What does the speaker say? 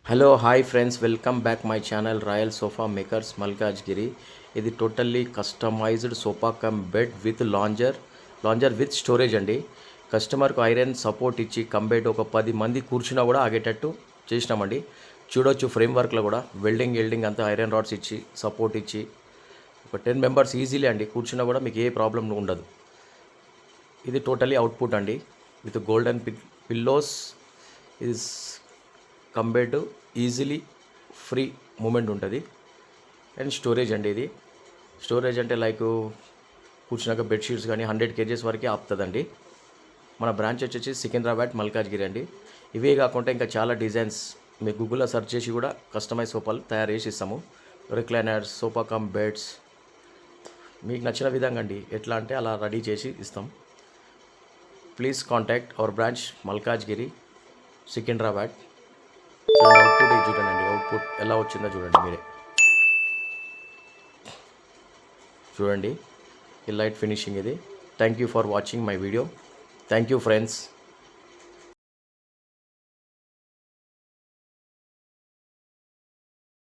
Hello hi friends, welcome back my channel royal sofa makers Malkajgiri. ఇది totally customized sofa come bed with lounger with storage అండి. కస్టమర్కు iron support ఇచ్చి come bed ఒక 10 మంది కూర్చున్నా కూడా ఆగేటట్టు చేసినామండి. చూడొచ్చు ఫ్రేమ్ వర్క్లో కూడా వెల్డింగ్ అంతా ఐరన్ రాడ్స్ ఇచ్చి సపోర్ట్ ఇచ్చి ఒక 10 మెంబర్స్ ఈజీలీ అండి కూర్చున్నా కూడా మీకు ఏ ప్రాబ్లం ఉండదు. ఇది టోటల్లీ అవుట్పుట్ అండి with golden pillows is combed easily free movement ఉంటుంది. అండ్ స్టోరేజ్ అండి, ఇది స్టోరేజ్ అంటే లైక్ కూర్చున్నాక బెడ్షీట్స్ కానీ 100 kgs వరకే ఆపుతుందండి. మన బ్రాంచ్ వచ్చేసి సికింద్రాబాద్ మల్కాజ్గిరి అండి. ఇవే కాకుండా ఇంకా చాలా డిజైన్స్ మీరు గూగుల్లో సెర్చ్ చేసి కూడా కస్టమైజ్ సోఫాలు తయారు చేసి ఇస్తాము. రిక్లైనర్స్, సోఫా కమ్ బెడ్స్ మీకు నచ్చిన విధంగా అండి, ఎట్లా అంటే అలా రెడీ చేసి ఇస్తాం. Please contact our branch Malkajgiri Secunderabad. Output ఇది చూడండి, అవుట్పుట్ ఎలా వచ్చిందో చూడండి మీరే. చూడండి ఈ లైట్ ఫినిషింగ్ ఇది. Thank you for watching my video. Thank you friends.